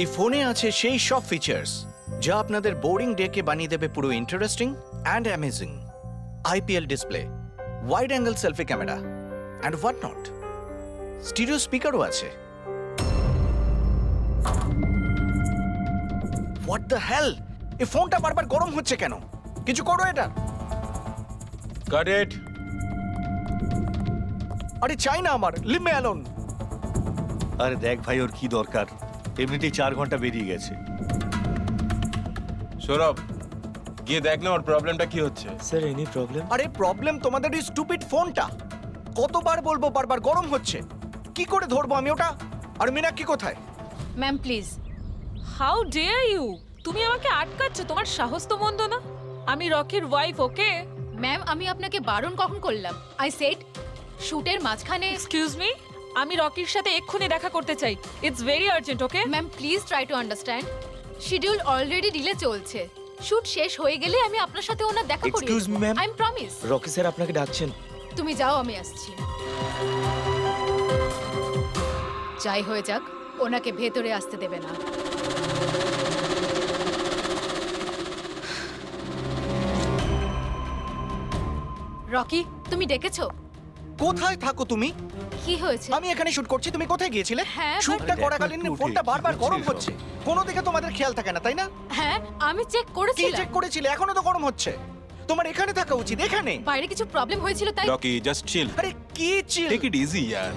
এই ফোনে আছে সেই সব ফিচার্স যা আপনাদের বোরিং ডেকে বানিয়ে দেবে পুরো interesting and amazing. IPL display, wide angle selfie camera and what not. Stereo স্পিকারও আছে। হোয়াট দ্য হেল, এই ফোনটা বারবার গরম হচ্ছে কেন? কিছু করো এটা। Got it. আরে চাই না আমার, লিভ মি অ্যালোন। আরে দেখ ভাই, ওর কি দরকার? এমনিতেই 4 ঘন্টা বেরিয়ে গেছে। সৌরভ, গিয়ে দেখ না ওর প্রবলেমটা কি হচ্ছে। Sir any problem? আরে প্রবলেম তোমাদের ওই স্টুপিড ফোনটা। কতবার বলবো, বারবার গরম হচ্ছে। কি করে ধরবো আমি ওটা? আর মীনাক্ষী কোথায়? Ma'am please. How dare you! তুমি আমাকে আটকাচ্ছ? তোমার সাহস তো মন্দ না। আমি রকির ওয়াইফ, ওকে? ম্যাম আমি আপনাকে বারণ কখন করলাম? আই সেড শুটের মাঝখানে। এক্সকিউজ মি, আমি রকির সাথে এক্ষুনি দেখা করতে চাই। It's very urgent, okay? Ma'am please try to understand. Schedule already delay চলছে। শুট শেষ হয়ে গেলে আমি আপনার সাথে ওনার দেখা করিয়ে Excuse me, ma'am? I am promise. Rocky sir আপনাকে ডাকছেন। তুমি যাও, আমি আসছি। যাই হয়ে যাক, ওনাকে ভেতরে আসতে দেবে না। রকি, তুমি ডেকেছো? কোথায় থাকো তুমি? কি হয়েছে? আমি এখানে শুট করছি, তুমি কোথায় গিয়েছিলে? হ্যাঁ, শুটটা আরে করাকালীন দেখো একটু ফোনটা উঠে, বারবার কি গরম হচ্ছে হচ্ছে। কোনো দিকে তোমাদের খেয়াল থাকে না, তাই না? হ্যাঁ আমি চেক কি করেছিলাম। চেক করেছিলে? এখনো তো গরম হচ্ছে। তোমার এখানে থাকা উচিত, এখানে। বাইরে কিছু প্রবলেম হয়েছিল তাই। রকি, জাস্ট চিল, আরে কি চিল? টেক ইট ইজি ইয়ার।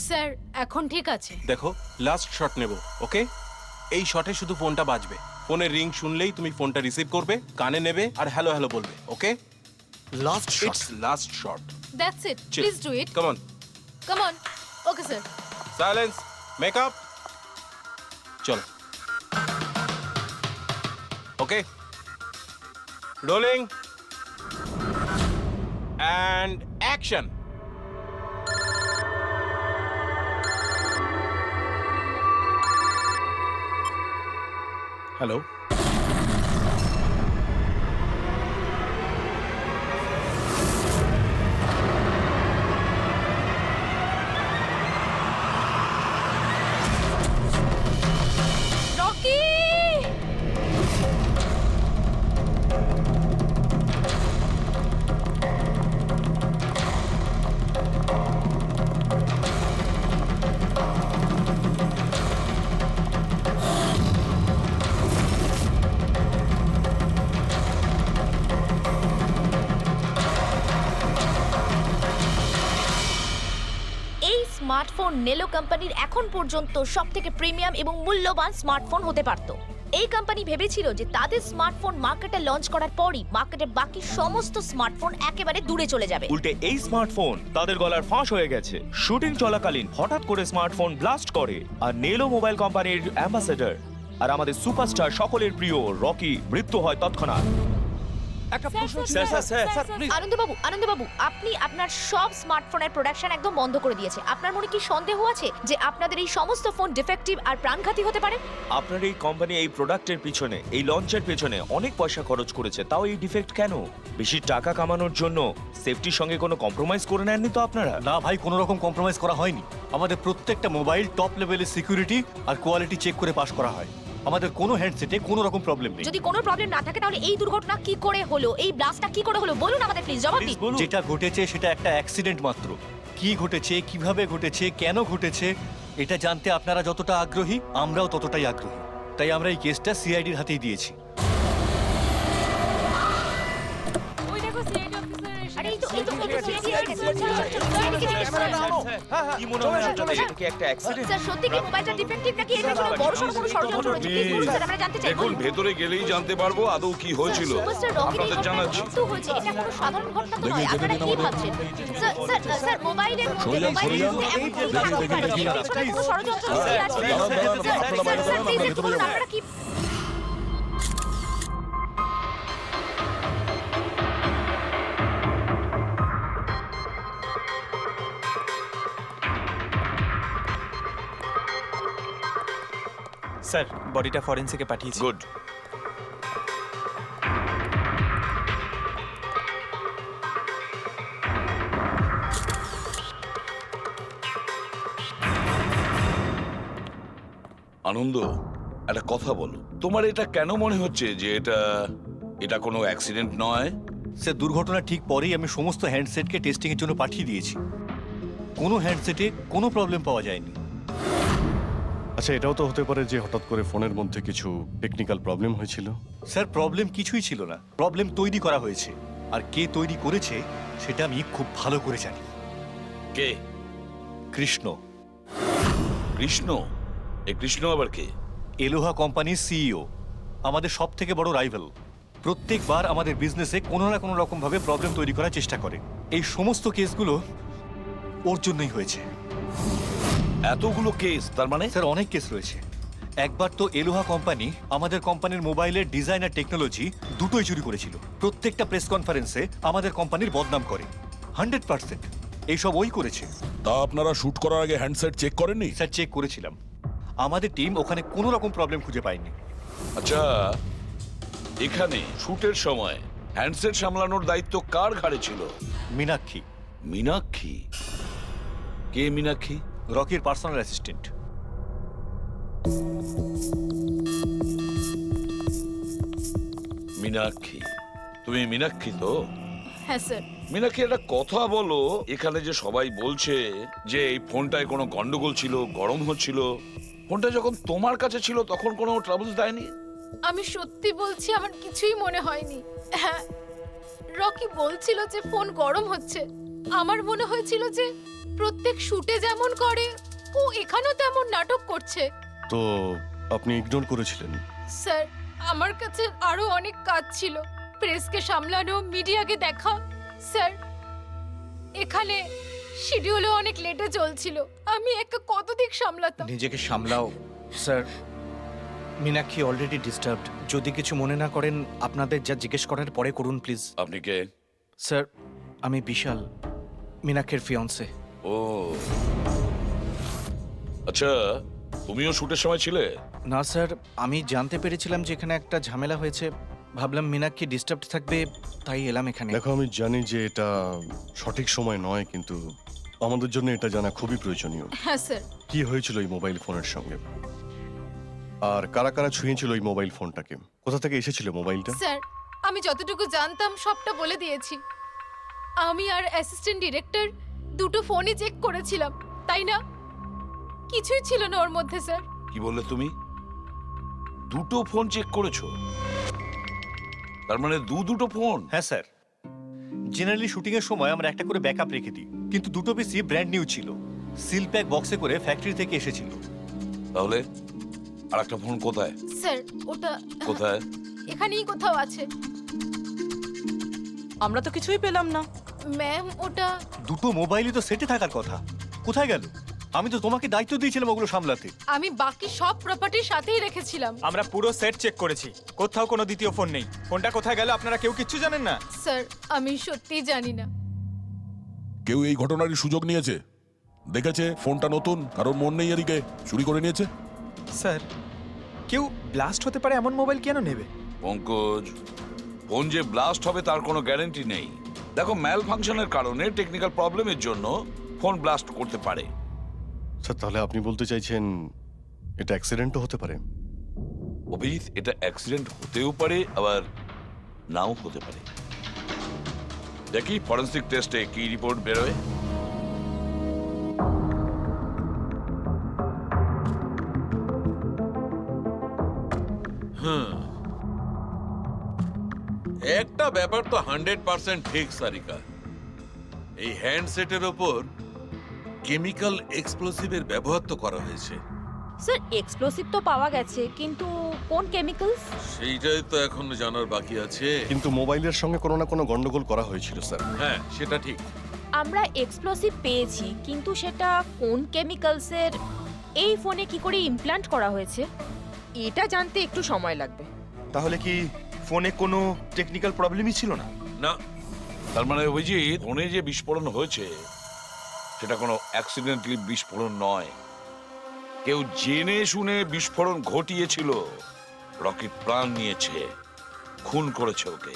স্যার এখন ঠিক আছে। দেখো, লাস্ট শট নেব, ওকে? এই শটে শুধু ফোনটা বাজবে। ফোনের রিং শুনলেই তুমি ফোনটা রিসিভ করবে, কানে নেবে আর হ্যালো হ্যালো বলবে, okay? Last shot. It's last shot. That's it, chill, please do it. Come on. Come on. Okay sir. Silence, makeup, চলো। Okay, rolling and action. Hello. Rocky! এই স্মার্টফোন নেলো কোম্পানির এখন পর্যন্ত সবথেকে প্রিমিয়াম এবং মূল্যবান স্মার্টফোন হতে পারত। এই কোম্পানি ভেবেছিল যে তাদের স্মার্টফোন মার্কেটে লঞ্চ করার পরই মার্কেটের বাকি সমস্ত স্মার্টফোন একেবারে দূরে চলে যাবে। উল্টে এই স্মার্টফোন তাদের গলার ফাঁস হয়ে গেছে। শুটিং চলাকালীন হঠাৎ করে স্মার্টফোন ব্লাস্ট করে আর নেলো মোবাইল কোম্পানির অ্যাম্বাসেডর আর আমাদের সুপারস্টার সকলের প্রিয় রকি মৃত্যু হয় তৎক্ষণাৎ। আনন্দবাবু, আপনি আপনার সব স্মার্টফোনের প্রোডাকশন একদম বন্ধ করে দিয়েছে। আপনার মনে কি সন্দেহ আছে যে আপনাদের এই সমস্ত ফোন ডিফেক্টিভ আর প্রাণঘাতী হতে পারে? আপনার এই কোম্পানি এই প্রোডাক্টের পিছনে, এই লঞ্চের পেছনে অনেক পয়সা খরচ করেছে, তাও এই ডিফেক্ট কেন? বেশি টাকা কামানোর জন্য সেফটির সঙ্গে কোনো কম্প্রোমাইজ করে নেননি তো আপনারা? না ভাই, কোনো রকম কম্প্রোমাইজ করা হয়নি। আমাদের প্রত্যেকটা মোবাইল টপ লেভেলের সিকিউরিটি আর কোয়ালিটি চেক করে পাস করা হয়। আমাদের কোনো হ্যান্ডসেটে কোনো রকম প্রবলেম নেই। যদি কোনো প্রবলেম না থাকে তাহলে এই দুর্ঘটনা কি করে হলো, এই ব্লাস্টটা কি করে হলো বলুন আমাদের প্লিজ, জবাব দিন। যেটা ঘটেছে সেটা একটা অ্যাক্সিডেন্ট মাত্র। কি ঘটেছে, কিভাবে ঘটেছে, কেন ঘটেছে এটা জানতে আপনারা যতটা আগ্রহী আমরাও ততটাই আগ্রহী। তাই আমরা এই কেসটা সিআইডির হাতেই দিয়েছি। ওই দেখো সিআইডি অফিসার এসে আরে এই তো গেছে। কি মনে হয় আপনাদের এটা কি একটা অ্যাক্সিডেন্ট? স্যার সত্যি কি মোবাইলটা ডিফেক্টিভ নাকি এটা কোনো বড়সড় কোনো ষড়যন্ত্র রয়েছে? প্লিজ বলুন স্যার, আমরা জানতে চাই। দেখুন, ভেতরে গেলেই জানতে পারবো আদৌ কি হয়েছিল। সুপারস্টার রকির এই আপনাদের ঘটনায় জানাচ্ছি। মৃত্যু হয়েছে, এটা কোনো সাধারণ ঘটনা তো নয়। আপনারা কি ভাবছেন? স্যার মোবাইলের মধ্যে এমন কি থাকতে পারে? এর পেছনে কোনো ষড়যন্ত্র লুকিয়ে আছে? স্যার প্লিজ একটু বলুন আপনারা কি। স্যার বডিটা ফরেনসিকে পাঠিয়েছি। গুড। আনন্দ, একটা কথা বলো, তোমার এটা কেন মনে হচ্ছে যে এটা কোনো অ্যাক্সিডেন্ট নয়? স্যার দুর্ঘটনা ঠিক পরেই আমি সমস্ত হ্যান্ডসেটকে টেস্টিংয়ের জন্য পাঠিয়ে দিয়েছি। কোনো হ্যান্ডসেটে কোনো প্রবলেম পাওয়া যায়নি। আচ্ছা, এটাও তো হতে পারে যে হঠাৎ করে ফোনের মধ্যে কিছু টেকনিক্যাল প্রবলেম হয়েছিল। স্যার প্রবলেম কিছুই ছিল না, প্রবলেম তৈরি করা হয়েছে। আর কে তৈরি করেছে সেটা আমি খুব ভালো করে জানি। কে? কৃষ্ণ। কৃষ্ণ? এ কৃষ্ণ আবার কে? এলোহা কোম্পানির সিইও, আমাদের সব থেকে বড় রাইভাল। প্রত্যেকবার আমাদের বিজনেসে কোনো না কোনো রকম ভাবে প্রবলেম তৈরি করার চেষ্টা করে। এই সমস্ত কেসগুলো ওর জন্যই হয়েছে। এতগুলো কেস? তার মানে স্যার অনেক কেস রয়েছে। একবার তো এলোহা কোম্পানি আমাদের কোম্পানির মোবাইলের ডিজাইন আর টেকনোলজি দুটোই চুরি করেছিল। প্রত্যেকটা প্রেস কনফারেন্সে আমাদের কোম্পানির বদনাম করে। 100% এইসব ওই করেছে। তা আপনারা শুট করার আগে হ্যান্ডসেট চেক করেননি? স্যার চেক করেছিলাম, আমাদের টিম ওখানে কোনো রকম প্রবলেম খুঁজে পায়নি। আচ্ছা, এখানে শুটের সময় হ্যান্ডসেট সামলানোর দায়িত্ব কার ঘাড়ে ছিল? মীনাক্ষী, মীনাক্ষী? কে মীনাক্ষী? রকির পার্সোনাল অ্যাসিস্ট্যান্ট। মীনাক্ষী? তুমি মীনাক্ষী তো? হ্যাঁ স্যার। মীনাক্ষী, একটা কথা বলো, এখানে যে সবাই বলছে যে এই ফোনটায় কোনো গন্ডগোল ছিল, গরম হচ্ছিল, ফোনটা যখন তোমার কাছে ছিল তখন কোনো ট্রাবলস দেয়নি? আমি সত্যি বলছি, আমার কিছুই মনে হয়নি। হ্যাঁ, রকি বলছিল যে ফোন গরম হচ্ছে। আমার মনে হয়েছিল যে প্রত্যেক শুটে যেমন করে ও এখানেও তেমন নাটক করছে। তো আপনি ইগনোর করেছিলেন? স্যার, আমার কাছে আরো অনেক কাজ ছিল, প্রেসকে সামলানো, মিডিয়াকে দেখা। স্যার, এখানে শিডিউলও অনেক লেটে চলছিল, আমি একা কত দিক সামলাতাম। নিজেকে সামলাও স্যার। Meenakshi already disturbed. যদি কিছু মনে না করেন, আপনাদের যা জিজ্ঞেস করার পরে করুন প্লিজ। আপনি কে? স্যার, আমি বিশাল, মীনাক্ষীর ফিয়ন্সে। ও আচ্ছা, তুমিও শুটের সময় ছিলে? না স্যার, আমি জানতে পেরেছিলাম যে এখানে একটা ঝামেলা হয়েছে। ভাবলাম মীনাক্ষী ডিস্টার্বড থাকবে, তাই এলাম এখানে। দেখো, আমি জানি যে এটা সঠিক সময় নয়, কিন্তু আমাদের জন্য এটা জানা খুবই প্রয়োজনীয়। হ্যাঁ স্যার। কি হয়েছিল এই মোবাইল ফোনের সঙ্গে, আর কারা কারা ছুঁয়েছিল এই মোবাইল ফোনটাকে, কোথা থেকে এসেছিল মোবাইলটা? স্যার, আমি যতটুকু জানতাম সবটা বলে দিয়েছি। আমি আর অ্যাসিস্ট্যান্ট ডিরেক্টর দুটো ফোনই চেক করেছিলাম, তাই না? কিছুই ছিল না ওর মধ্যে স্যার। কি বললে তুমি? দুটো ফোন চেক করেছো? তার মানে দুটো ফোন? হ্যাঁ স্যার, জেনারেলি শুটিং এর সময় আমরা একটা করে ব্যাকআপ রেখে দিই, কিন্তু দুটো পিসি ব্র্যান্ড নিউ ছিল, সিল প্যাক বক্সে করে ফ্যাক্টরি থেকে এসেছিল। তাহলে আরেকটা ফোন কোথায়? স্যার, ওটা কোথায়? এখানেই কোথাও আছে। আমরা তো কিছুই পেলাম না। ম্যাম, ওটা দুটো মোবাইলই তো সেটে থাকার কথা, কোথায় গেল? আমি তো তোমাকে দায়িত্ব দিয়েছিলাম ওগুলো সামলাতে। আমি বাকি সব প্রপার্টির সাথেই রেখেছিলাম। আমরা পুরো সেট চেক করেছি, কোথাও কোনো দ্বিতীয় ফোন নেই। ফোনটা কোথায় গেল আপনারা কেউ কিচ্ছু জানেন না? স্যার, আমি সত্যিই জানি না। কেউ এই ঘটনারই সুযোগ নিয়েছে? দেখেছে ফোনটা নতুন, কারোর মন নেই এদিকে, চুরি করে নিয়েছে? স্যার, কেউ ব্লাস্ট হতে পারে এমন মোবাইল কেন নেবে? পঙ্কজ, ফোন যে ব্লাস্ট হবে তার কোনো গ্যারান্টি নেই। দেখো, ম্যাল ফাংশনের কারণে, টেকনিক্যাল প্রবলেমের জন্য ফোন ব্লাস্ট করতে পারে। স্যার, তাহলে আপনি বলতে চাইছেন এটা অ্যাক্সিডেন্টও হতে পারে? অভিজিৎ, এটা অ্যাক্সিডেন্ট হতেও পারে, আবার নাও হতে পারে। দেখি ফরেন্সিক টেস্টে কি রিপোর্ট বেরোয়। একটা ব্যাপার তো 100% ঠিক সারিকা, এই হ্যান্ডসেটের ওপর কেমিক্যাল এক্সপ্লোসিভের ব্যবহার তো করা হয়েছে। স্যার, এক্সপ্লোসিভ তো পাওয়া গেছে, কিন্তু কোন কেমিক্যালস? সেইটাই তো এখন জানার বাকি আছে। কিন্তু মোবাইলের সঙ্গে কোনো না কোনো গন্ডগোল করা হয়েছিল স্যার। হ্যাঁ, সেটা ঠিক। আমরা এক্সপ্লোসিভ পেয়েছি, কিন্তু সেটা কোন কেমিক্যালসের, এই ফোনে কি করে ইমপ্ল্যান্ট করা হয়েছে, এটা জানতে একটু সময় লাগবে। তাহলে কি ফোনে কোনো টেকনিক্যাল প্রবলেমই ছিল না? না, তার মানে অভিজিৎ, ফোনে যে বিস্ফোরণ হয়েছে সেটা কোনো অ্যাক্সিডেন্টালি বিস্ফোরণ নয়। কেউ জেনে শুনে বিস্ফোরণ ঘটিয়েছিল, রকি প্রাণ নিয়েছে, খুন করেছে ওকে।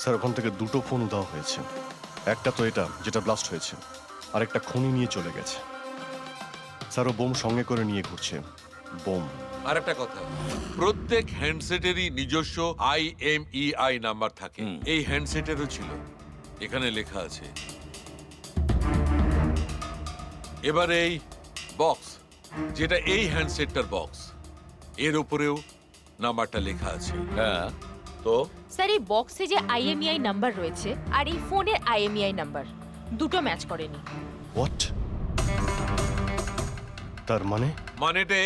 স্যার, ওখান থেকে দুটো ফোন উধাও হয়েছে। একটা তো এটা যেটা ব্লাস্ট হয়েছে, আর একটা খুনি নিয়ে চলে গেছে। স্যার, ও বোম সঙ্গে করে নিয়ে ঘুরছে। বোম। আর একটা কথা, প্রত্যেক হ্যান্ডসেটেরই নিজস্ব IMEI নাম্বার থাকে। এই হ্যান্ডসেটেরও ছিল, এখানে লেখা আছে। এবার এই বক্স, যেটা এই হ্যান্ডসেটটার বক্স, এর উপরেও নাম্বারটা লেখা আছে। হ্যাঁ, তো স্যার এই বক্সে যে IMEI নাম্বার রয়েছে আর এই ফোনের IMEI নাম্বার দুটো ম্যাচ করেনি। হোয়াট? তার মানে মানেটা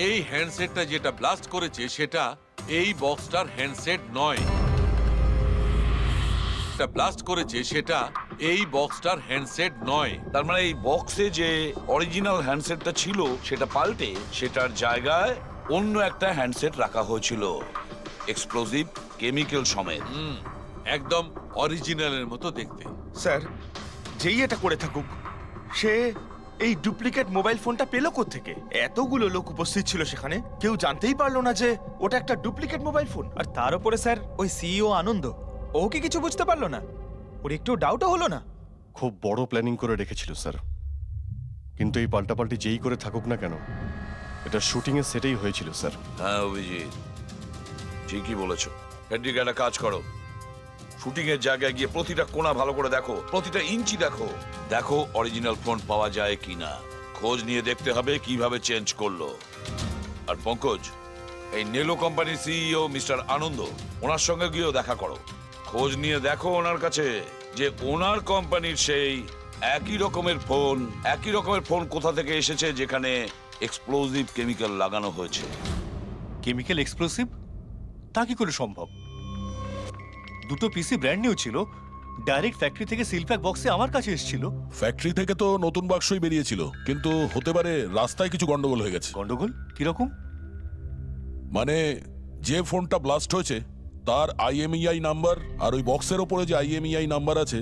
এই হ্যান্ডসেটটা যেটা ব্লাস্ট করেছে সেটা এই বক্সটার হ্যান্ডসেট নয়। এটা ব্লাস্ট করেছে সেটা এই বক্সটার হ্যান্ডসেট নয়। তার মানে এই বক্সে যে অরিজিনাল হ্যান্ডসেটটা ছিল সেটা পাল্টে সেটার জায়গায় অন্য একটা হ্যান্ডসেট রাখা হয়েছিল, এক্সপ্লোসিভ কেমিক্যাল সমেত। একদম অরিজিনালের মতো দেখতে। স্যার, যেই এটা করে থাকুক, সে এই ডুপ্লিকেট মোবাইল ফোনটা পেলো কোত্থেকে? এতগুলো লোক উপস্থিত ছিল সেখানে, কেউ জানতেই পারলো না যে ওটা একটা ডুপ্লিকেট মোবাইল ফোন। আর তার উপরে স্যার ওই সিইও আনন্দ, ও কি কিছু বুঝতে পারলো না? ওর একটু ডাউটও হলো না? খুব বড় প্ল্যানিং করে রেখেছিল স্যার, কিন্তু এই পাল্টাপাল্টি যেই করে থাকুক না কেন, এটা শুটিং এর সেটেই হয়েছিল স্যার। হ্যাঁ অভিজিৎ, ঠিকই বলেছো। ফেডরিক, একটা কাজ করো, শুটিং এর জায়গায় গিয়ে প্রতিটা কোণা ভালো করে দেখো, প্রতিটা ইঞ্চি দেখো, দেখো অরিজিনাল ফোন পাওয়া যায় কিনা। খোঁজ নিয়ে দেখতে হবে কিভাবে চেঞ্জ করলো। আর পঙ্কজ, এই নেলো কোম্পানির সিইও মিস্টার আনন্দ, ওনার সঙ্গে গিয়েও দেখা করো। খোঁজ নিয়ে দেখো ওনার কাছে যে ওনার কোম্পানির সেই একই রকমের ফোন কোথা থেকে এসেছে যেখানে এক্সপ্লোসিভ কেমিক্যাল লাগানো হয়েছে। Chemical explosive? তা কি করে সম্ভব? দুটো পিসি ব্র্যান্ড নিউ ছিল, ডাইরেক্ট ফ্যাক্টরি থেকে সিলপ্যাক বক্সে আমার কাছে এসেছিল। ফ্যাক্টরি থেকে তো নতুন বাক্সই বেরিয়েছিল, কিন্তু হতে পারে রাস্তায় কিছু গন্ডগোল হয়ে গেছে। গন্ডগোল কিরকম? মানে যে ফোনটা ব্লাস্ট হয়েছে তার IMEI নাম্বার আর ওই বক্সের ওপরে যে IMEI নাম্বার আছে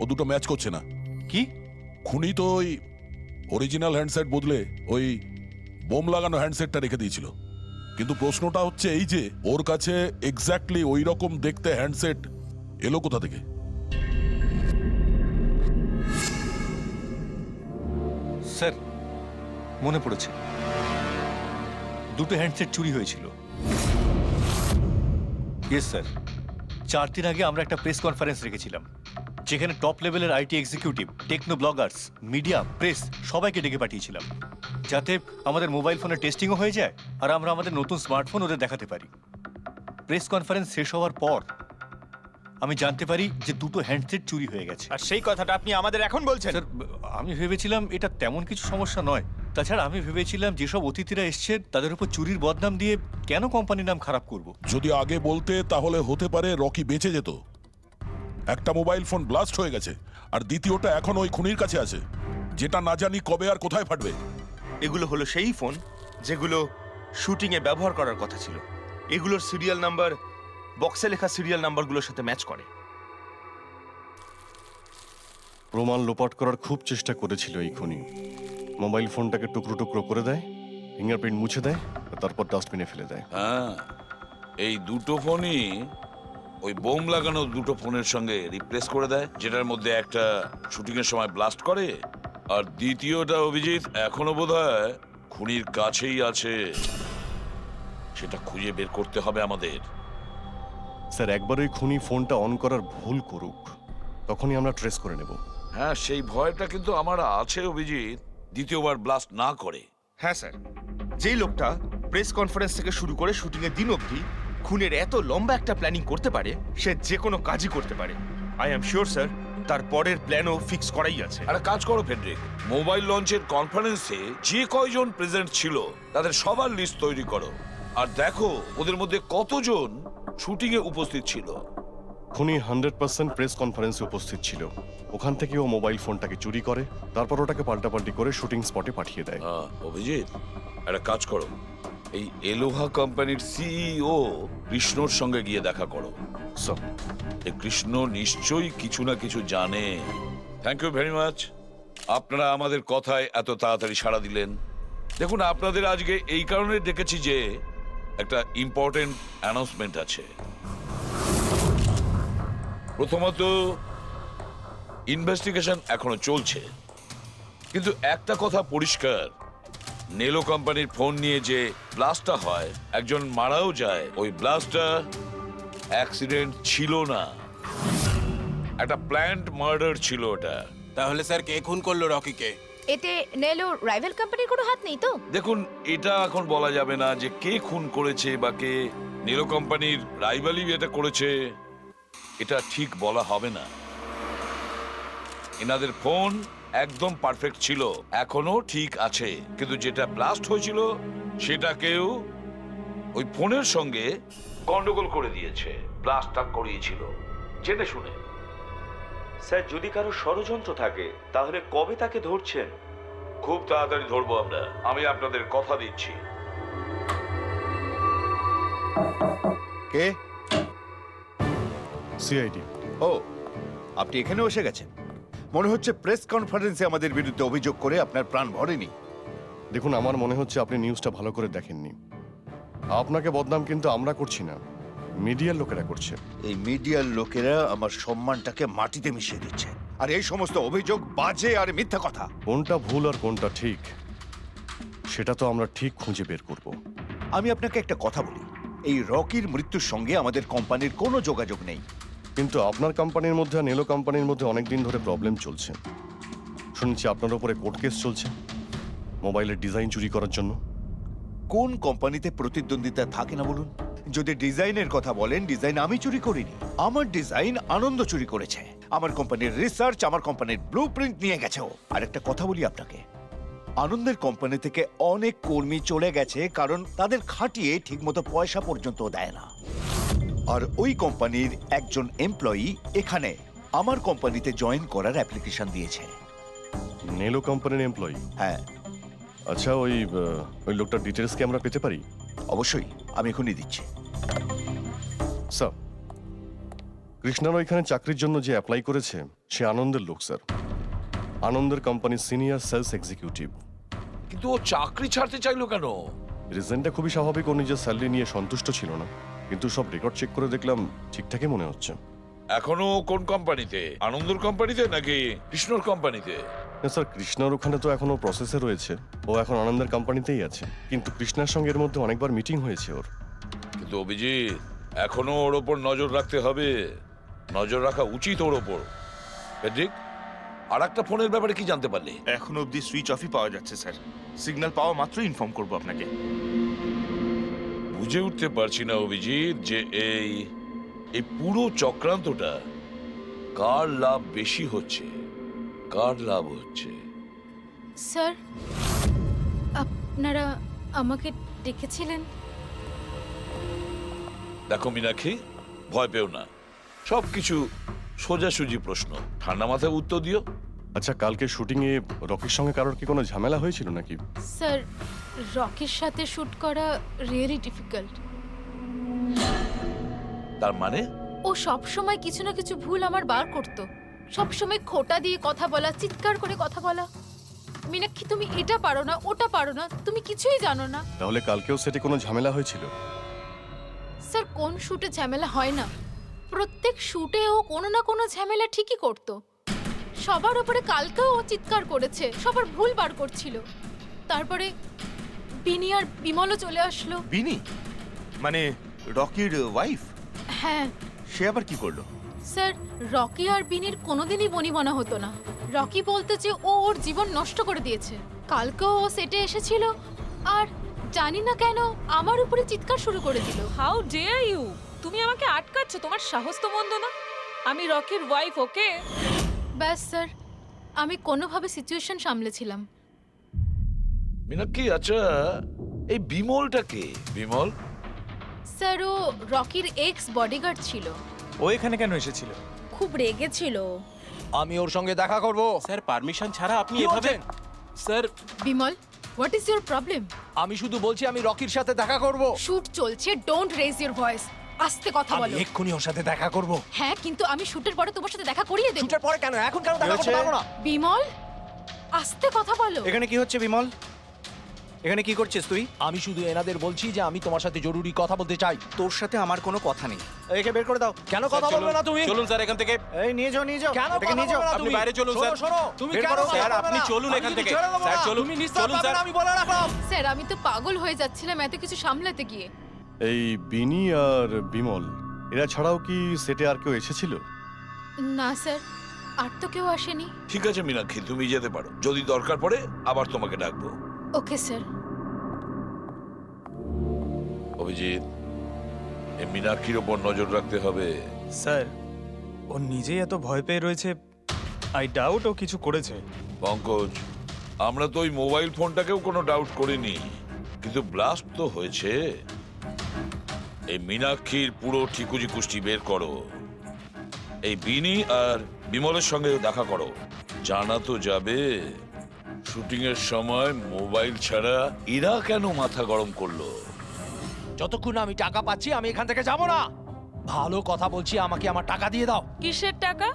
ও দুটো ম্যাচ করছে না। কি? খুনি তো ওই অরিজিনাল হ্যান্ডসেট বদলে ওই বোম লাগানো হ্যান্ডসেটটা রেখে দিয়েছিল। কিন্তু প্রশ্নটা হচ্ছে এই যে ওর কাছে এক্স্যাক্টলি ওই রকম দেখতে হ্যান্ডসেট এলো কোথা থেকে? স্যার, মনে পড়েছে, দুটো হ্যান্ডসেট চুরি হয়েছিল। ইয়েস স্যার, 4 দিন আগে আমরা একটা প্রেস কনফারেন্স রেখেছিলাম, যেখানে টপ লেভেলের IT executive, techno bloggers, media, press সবাইকে ডেকে পাঠিয়েছিলাম, যাতে আমাদের মোবাইল ফোনের টেস্টিংও হয়ে যায় আর আমরা আমাদের নতুন স্মার্টফোন ওদের দেখাতে পারি। প্রেস কনফারেন্স শেষ হওয়ার পর আমি জানতে পারি যে দুটো হ্যান্ডসেট চুরি হয়ে গেছে। আর সেই কথাটা আপনি আমাদের এখন বলছেন? স্যার, আমি ভেবেছিলাম এটা তেমন কিছু সমস্যা নয়। তাছাড়া আমি ভেবেছিলাম যেসব অতিথিরা এসছে তাদের উপর চুরির বদনাম দিয়ে কেন কোম্পানির নাম খারাপ করব। যদি আগে বলতে তাহলে হতে পারে রকি বেঁচে যেত। একটা মোবাইল ফোন ব্লাস্ট হয়ে গেছে আর দ্বিতীয়টা এখন ওই খুনির কাছে আছে, যেটা না জানি কবে আর কোথায় ফাটবে। এগুলো হলো সেই ফোন যেগুলো শুটিংয়ে ব্যবহার করার কথা ছিল। এগুলোর সিরিয়াল নাম্বার বক্সে লেখা সিরিয়াল নাম্বারগুলোর সাথে ম্যাচ করে। প্রমাণ লোপাট করার খুব চেষ্টা করেছিল এই খুনি। মোবাইল ফোনটাকে টুকরো টুকরো করে দেয়, ফিঙ্গারপ্রিন্ট মুছে দেয়, আর তারপর ডাস্টবিনে ফেলে দেয়। হ্যাঁ, এই দুটো ফোনই ওই বোম লাগানো দুটো ফোনের সঙ্গে রিপ্লেস করে দেয়, যেটার মধ্যে একটা শুটিং এর সময় ব্লাস্ট করে আর দ্বিতীয়টা অভিজিৎ এখনো বোধহয় খুনির কাছেই আছে। সেটা খুঁজে বের করতে হবে আমাদের। স্যার, একবার ওই খুনি ফোনটা অন করার ভুল করুক, তখনই আমরা ট্রেস করে নেব। হ্যাঁ, সেই ভয়টা কিন্তু আমার আছে অভিজিৎ, দ্বিতীয়বার ব্লাস্ট না করে। হ্যাঁ স্যার, যেই লোকটা প্রেস কনফারেন্স থেকে শুরু করে শুটিং এর দিন অবধি খুনের এত লম্বা একটা প্ল্যানিং করতে পারে, সে যে কোনো কাজই করতে পারে। আই অ্যাম শিওর স্যার, তার পরের প্ল্যানও ফিক্স করাই আছে। একটা কাজ করো ফেডরিক, মোবাইল লঞ্চের কনফারেন্সে যে কয়জন প্রেজেন্ট ছিল তাদের সবার লিস্ট তৈরি করো আর দেখো ওদের মধ্যে কতজন শুটিং এ উপস্থিত ছিল। খুনি 100% প্রেস কনফারেন্সে উপস্থিত ছিল। ওখান থেকে ও মোবাইল ফোনটাকে চুরি করে, তারপর ওটাকে পাল্টাপাল্টি করে শুটিং স্পটে পাঠিয়ে দেয়। অভিজিৎ, একটা কাজ করো, এই এলোহা কোম্পানির সিইও কৃষ্ণর সঙ্গে গিয়ে দেখা করো। স্যার, এই কৃষ্ণ নিশ্চয়ই কিছু না কিছু জানে। থ্যাংক ইউ ভেরি মাচ, আপনারা আমাদের কথায় এত তাড়াতাড়ি সাড়া দিলেন। দেখুন, আপনাদের আজকে এই কারণে ডেকেছি যে একটা ইম্পর্টেন্ট অ্যানাউন্সমেন্ট আছে। প্রথমত, ইনভেস্টিগেশন এখনো চলছে, কিন্তু একটা কথা পরিষ্কার, নেলো কোম্পানির ফোন নিয়ে যে ব্লাস্টটা হয়, একজন মারাও যায়, ওই ব্লাস্টটা অ্যাক্সিডেন্ট ছিল না, একটা প্ল্যান্ড মার্ডার ছিল ওটা। তাহলে স্যার কে খুন করলো রকিকে? এতে নেলো রাইভাল কোম্পানির কোনো হাত নেই তো? দেখুন, এটা এখন বলা যাবে না যে কে খুন করেছে বা কে নেলো কোম্পানির রাইভালি এটা করেছে, এটা ঠিক বলা হবে না। এনাদের ফোন একদম পারফেক্ট ছিল, এখনো ঠিক আছে, কিন্তু যেটা ব্লাস্ট হয়েছিল সেটা কেউ ওই ফোনের সঙ্গে গন্ডগোল করে দিয়েছে, ব্লাস্টটা করিয়েছিল জেনে শুনে। স্যার, যদি কারো ষড়যন্ত্র থাকে তাহলে কবে তাকে ধরছেন? খুব তাড়াতাড়ি ধরবো আমরা, আমি আপনাদের কথা দিচ্ছি। কে? সিআইডি। ও, আপনি এখানেও এসে গেছেন। মনে হচ্ছে প্রেস কনফারেন্সে আমাদের বিরুদ্ধে অভিযোগ করে আপনার প্রাণ ভরেনি। দেখুন, আমার মনে হচ্ছে আপনি নিউজটা ভালো করে দেখেননি। আপনাকে বদনাম কিন্তু আমরা করছি না, মিডিয়ার লোকেরা করছে। এই মিডিয়ার লোকেরা আমার সম্মানটাকে মাটিতে মিশিয়ে দিচ্ছে, আর এই সমস্ত অভিযোগ বাজে আর মিথ্যা কথা। কোনটা ভুল আর কোনটা ঠিক সেটা তো আমরা ঠিক খুঁজে বের করব। আমি আপনাকে একটা কথা বলি, এই রকির মৃত্যুর সঙ্গে আমাদের কোম্পানির কোনো যোগাযোগ নেই। কিন্তু আপনার কোম্পানির মধ্যে আর নেলো কোম্পানির মধ্যে অনেক দিন ধরে প্রবলেম চলছে। শুনছি আপনার উপরে কোর্ট কেস চলছে মোবাইলের ডিজাইন চুরি করার জন্য। কোন কোম্পানিতে প্রতিদ্বন্দ্বিতা থাকে না বলুন? যদি ডিজাইনের কথা বলেন, ডিজাইন আমি চুরি করিনি, আমার ডিজাইন আনন্দ চুরি করেছে। আমার কোম্পানির রিসার্চ, আমার কোম্পানির ব্লুপ্রিন্ট নিয়ে গেছে ও। আর একটা কথা বলি আপনাকে, আনন্দের কোম্পানি থেকে অনেক কর্মী চলে গেছে কারণ তাদের খাটিয়ে ঠিকমতো পয়সা পর্যন্ত দেয় না। আর ওই কোম্পানির একজন এমপ্লয়ি এখানে আমার কোম্পানিতে জয়েন করার অ্যাপ্লিকেশন দিয়েছে। নেলো কোম্পানির এমপ্লয়ি? হ্যাঁ। আচ্ছা, ওই লোকটার ডিটেলস কি আমরা পেতে পারি? অবশ্যই, আমি এখনই দিচ্ছি। স্যার, কৃষ্ণার ওইখানে চাকরির জন্য যে অ্যাপ্লাই করেছে সে আনন্দের লোক স্যার, আনন্দের কোম্পানির সিনিয়র সেলস এক্সিকিউটিভ। কিন্তু ও চাকরি ছাড়তে চাইলো কেন? রিজনটা খুবই স্বাভাবিক, ও নিজের স্যালারি নিয়ে সন্তুষ্ট ছিল না, কিন্তু সব রেকর্ড চেক করে দেখলাম ঠিকঠাকই মনে হচ্ছে। এখনো কোন কোম্পানিতে? আনন্দর কোম্পানিতে নাকি কৃষ্ণর কোম্পানিতে? না স্যার, কৃষ্ণার ওখানে তো এখনো প্রসেসে রয়েছে, ও এখন আনন্দের কোম্পানিতেই আছে, কিন্তু কৃষ্ণার সঙ্গে এর মধ্যে অনেকবার মিটিং হয়েছে ওর। কিন্তু অভিজিৎ, এখনো ওর ওপর নজর রাখতে হবে, নজর রাখা উচিত ওর ওপর। ঠিক। আর একটা ফোনের ব্যাপারে কি জানতে পারলি? এখনো অবধি সুইচ অফই পাওয়া যাচ্ছে স্যার, সিগন্যাল পাওয়া মাত্রই ইনফর্ম করবো আপনাকে। বুঝে উঠতে পারছি না অভিজিৎ যে এই পুরো চক্রান্তটা কার লাভ বেশি হচ্ছে, কার লাভ হচ্ছে। স্যার, আপনারা আমাকে ডেকেছিলেন? দেখো মীনাক্ষী, ভয় পেও না, সবকিছু সোজাসুজি প্রশ্ন, ঠান্ডা মাথায় উত্তর দিও। আচ্ছা, কালকে শুটিংয়ে রকির সঙ্গে কারোর কি কোনো ঝামেলা হয়েছিল নাকি? স্যার, রকির সাথে শুট করা রিয়েলি ডিফিকাল্ট। তার মানে? ও সব সময় কিছু না কিছু ভুল আমার বার করতো, সব সময় খোঁটা দিয়ে কথা বলা, চিৎকার করে কথা বলা। মীনাক্ষী, তুমি এটা পারো না, ওটা পারো না, তুমি কিছুই জানো না। তাহলে কালকেও সেটে কোনো ঝামেলা হয়েছিল? স্যার, কোন শুটে ঝামেলা হয় না? প্রত্যেক শুটে ও কোনো না কোনো ঝামেলা ঠিকই করতো। সবার উপরে কালকেও ও চিৎকার করেছে, সবার ভুল বার করছিল। তারপরে বিনি আর বিমলও চলে আসলো। বিনি মানে রকির ওয়াইফ? হ্যাঁ। সে আবার কি করলো? স্যার, রকি আর বিনির কোনোদিনই বনিবনা হতো না। রকি বলতে যে ও ওর জীবন নষ্ট করে দিয়েছে। কালকেও ও সেটে এসেছিল আর জানি না কেন আমার উপরে চিৎকার শুরু করে দিল। How dare you! তুমি আমাকে আটকাচ্ছ, তোমার সাহস তো মন্দ না। আমি রকির ওয়াইফ, ওকে? ব্যাস স্যার, আমি কোনোভাবে সিচুয়েশন সামলেছিলাম। মীনাক্ষী, আচ্ছা এই বিমলটা কে? বিমল? স্যার, ও রকির এক্স বডিগার্ড ছিল। ও এখানে কেন এসেছিল? খুব রেগেছিল। আমি ওর সঙ্গে দেখা করব। স্যার, পারমিশন ছাড়া আপনি এভাবে? Sir, Bimal, what is your problem? আমি শুধু বলছি আমি রকির সাথে দেখা করব। শুট চলছে, ডোন্ট রেজ ইওর ভয়েস। আস্তে কথা বলো। আমি এক্ষুনি ওর সাথে দেখা করব। হ্যাঁ, কিন্তু আমি শুটের পরে তোমার সাথে দেখা করিয়ে দেব। শুটের পরে কেন? এখন কেন দেখা করতে পারবো না? বিমল, আস্তে কথা বলো। এখানে কি হচ্ছে বিমল? এখানে কি করছিস তুই? আমি শুধু এনাদের বলছি যে আমি তোমার সাথে জরুরি কথা বলতে চাই। তোর সাথে আমার কোনো কথা নেই। একে বের করে দাও। কেন কথা বলবে না তুমি? চলুন স্যার এখান থেকে। এই নিয়ে যাও, নিয়ে যাও। কেন এটাকে কথা নিয়ে যাও। বলবে না আপনি তুমি? বাইরে চলুন, স্যার। শোনো, তুমি বের কেন করো, কথা স্যার, বলবে আপনি না? চলুন আমি এখান কিন্তু থেকে। ছেড়ে দেবো স্যার, না। চলুন। তুমি নিস্তার চলুন, পাবে স্যার। না, আমি বলে রাখলাম। স্যার আমি তো পাগল হয়ে যাচ্ছিলাম এত কিছু সামলাতে গিয়ে। এই বিনি আর বিমল এরা ছাড়াও কি সেটে আর কেউ এসেছিল? না স্যার, আর তো কেউ আসেনি। ঠিক আছে মীনাক্ষী, তুমি যেতে পারো। যদি দরকার পড়ে আবার তোমাকে ডাকবো। Okay sir. অভিজিৎ, এই মীনাক্ষীর ওপর নজর রাখতে হবে। স্যার ও নিজেই এত ভয় পেয়ে রয়েছে, আই ডাউট ও কিছু করেছে। পঙ্কজ, আমরা তো ওই মোবাইল ফোনটাকেও কোনো ডাউট করিনি, কিন্তু ব্লাস্ট তো হয়েছে। এই মীনাক্ষীর পুরো ঠিকুজি কুষ্টি বের করো। এই বিনি আর বিমলের সঙ্গে দেখা করো। জানা তো যাবে শুটিং এর সময় মোবাইল ছাড়া এরা কেন মাথা গরম করলো। যতক্ষণ আমি টাকা পাচ্ছি আমি এখান থেকে যাব না। ভালো কথা বলছি, আমাকে আমার টাকা দিয়ে দাও। কিসের টাকা?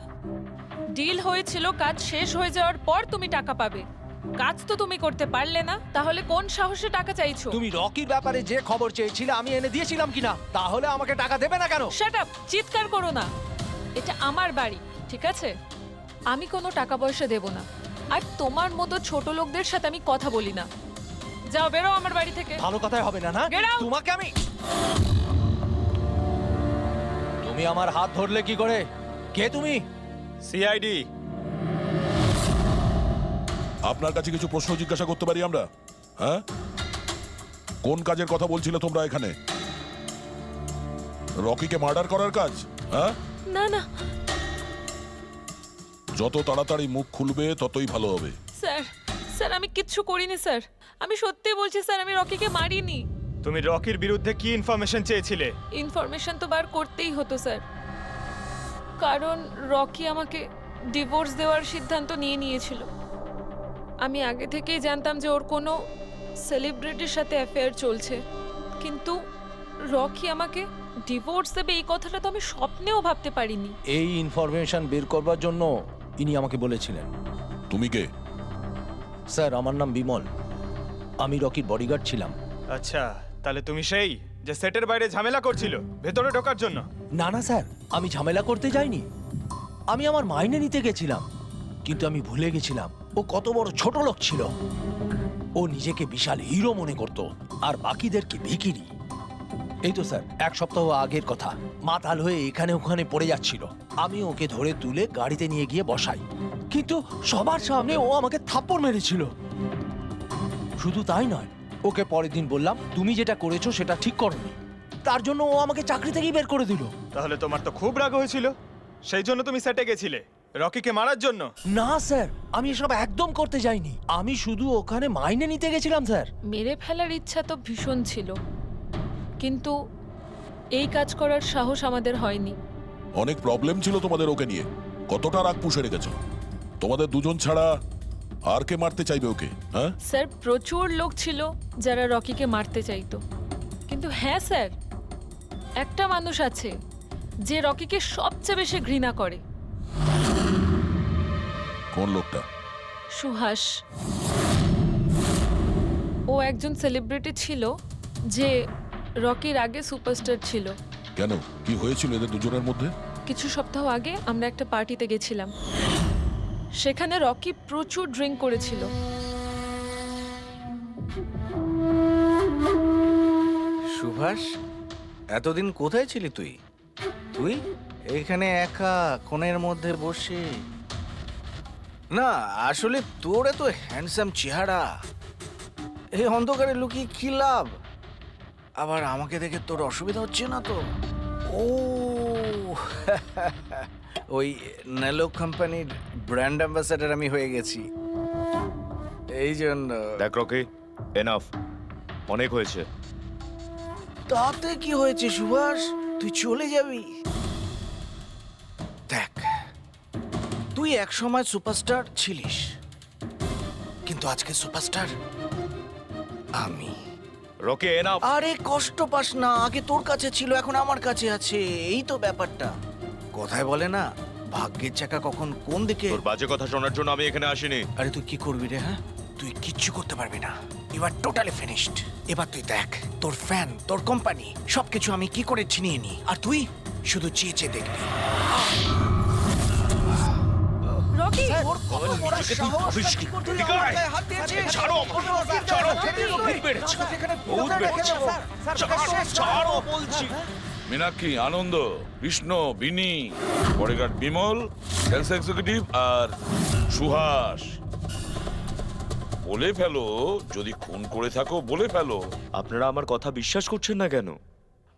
ডিল হয়েছিল, কাজ শেষ হয়ে যাওয়ার পর তুমি টাকা পাবে। কাজ তো তুমি করতে পারলে না, তাহলে কোন সাহসে টাকা চাইছো? তুমি রকির ব্যাপারে যে খবর চেয়েছিলে আমি এনে দিয়েছিলাম কিনা? তাহলে আমাকে টাকা দেবে না কেন? শাট আপ, চিৎকার করো না। এটা আমার বাড়ি, ঠিক আছে? আমি কোনো টাকা পয়সা দেব না, আর তোমার মতো ছোট লোকদের সাথে আমি কথা বলি না। যাও, বেরো আমার বাড়ি থেকে। ভালো কথাই হবে না, না? Get out! তোমাকে আমি তুমি আমার হাত ধরলে কি করে? কে তুমি? সিআইডি। আপনার কাছে কিছু প্রশ্ন জিজ্ঞাসা করতে পারি আমরা? হ্যাঁ, কোন কাজের কথা বলছিলে তোমরা এখানে? রকিকে মার্ডার করার কাজ? হ্যাঁ, না না যত তাড়াতাড়ি মুখ খুলবে ততই ভালো হবে। স্যার, স্যার আমি কিচ্ছু করিনি স্যার। আমি সত্যি বলছি স্যার, আমি রকিকে মারিনি। তুমি রকির বিরুদ্ধে কি ইনফরমেশন চেয়েছিলে? ইনফরমেশন তো বার করতেই হতো স্যার, কারণ রকি আমাকে ডিভোর্স দেওয়ার সিদ্ধান্ত নিয়েছিল। আমি আগে থেকেই জানতাম যে ওর কোনো সেলিব্রিটির সাথে অ্যাফেয়ার চলছে, কিন্তু রকি আমাকে ডিভোর্স দেবে এই কথাটা তো আমি স্বপ্নেও ভাবতে পারিনি। এই ইনফরমেশন বের করবার জন্য ইনি আমাকে বলেছিলেন। তুমি কে? স্যার আমার নাম বিমল, আমি রকির বডিগার্ড ছিলাম। আচ্ছা, তাহলে তুমি সেই যে সেটের বাইরে ঝামেলা করছিল ভেতরে ঢোকার জন্য? না না স্যার, আমি ঝামেলা করতে যাইনি। আমি আমার মাইনে নিতে গেছিলাম, কিন্তু আমি ভুলে গেছিলাম ও কত বড় ছোট লোক ছিল। ও নিজেকে বিশাল হিরো মনে করত আর বাকিদেরকে ভিখিরি। এই তো স্যার 1 সপ্তাহ আগের কথা, মাতাল হয়ে এখানে ওখানে পড়ে যাচ্ছিল। আমি ওকে ধরে তুলে গাড়িতে নিয়ে গিয়ে বসাই, কিন্তু সবার সামনে ও আমাকে থাপ্পড় মেরেছিল। শুধু তাই নয়, ওকে পরের দিন বললাম তুমি যেটা করেছো সেটা ঠিক করোনি, তার জন্য ও আমাকে চাকরি থেকেই বের করে দিল। তাহলে তোমার তো খুব রাগ হয়েছিল, সেই জন্য তুমি সেটে গেছিলে রকিকে মারার জন্য? না স্যার, আমি এসব একদম করতে যাইনি। আমি শুধু ওখানে মাইনে নিতে গেছিলাম স্যার। মেরে ফেলার ইচ্ছা তো ভীষণ ছিল, কিন্তু এই কাজ করার সাহস আমাদের হয়নি। অনেক প্রবলেম ছিল তোমাদের ওকে নিয়ে। কতটা রাগ পুষে রেখেছো? তোমাদের দুজন ছাড়া আর কে মারতে চাইবে ওকে? হ্যাঁ, স্যার প্রচুর লোক ছিল যারা রকিকে মারতে চাইতো, কিন্তু হ্যাঁ স্যার, একটা মানুষ আছে যে রকিকে সবচেয়ে বেশি ঘৃণা করে। কোন লোকটা? সুহাস। ও একজন সেলিব্রিটি ছিল যে রকির আগে সুপারস্টার ছিল। কেন, কি হয়েছিল এদের দুজনের মধ্যে? কিছু সপ্তাহ আগে আমরা একটা পার্টিতে গেছিলাম, সেখানে রকি প্রচুর ড্রিঙ্ক করেছিল। সুভাষ, এতদিন কোথায় ছিলি তুই? তুই এখানে একা কোণের মধ্যে বসে? না আসলে তোর এত হ্যান্ডসাম চেহারা, এই অন্ধকারে লুকিয়ে কি লাভ? আবার আমাকে দেখে তোর অসুবিধা হচ্ছে না তো? ও ওই নেলো কোম্পানির ব্র্যান্ড অ্যাম্বাসেডর আমি হয়ে গেছি, এই জন্য। দেখ রকি, এনাফ, অনেক হয়েছে। তাতে কি হয়েছে সুভাষ, তুই চলে যাবি? দেখ, তুই একসময় সুপারস্টার ছিলিস, কিন্তু আজকে সুপারস্টার আমি। Rocky enough. আরে কষ্ট পাস না, আগে তোর কাছে ছিল এখন আমার কাছে আছে, এই তো ব্যাপারটা। কথায় বলে না, ভাগ্যের চাকা কখন কোন দিকে। তোর বাজে কথা শোনার জন্য আমি এখানে আসিনি। আরে তুই কি করবি রে? হ্যাঁ, তুই কিচ্ছু করতে পারবি না। You are totally finished. এবার তুই দেখ তোর ফ্যান, তোর কোম্পানি সবকিছু আমি কি করে ছিনিয়ে নি, আর তুই শুধু চেয়ে চেয়ে দেখবি। রকি মীনাক্ষী, আনন্দ, কৃষ্ণ, বিনি, বডিগার্ড বিমল, সেলস এক্সিকিউটিভ আর সুহাস। বলে ফেলো, যদি খুন করে থাকো বলে ফেলো। আপনারা আমার কথা বিশ্বাস করছেন না কেন?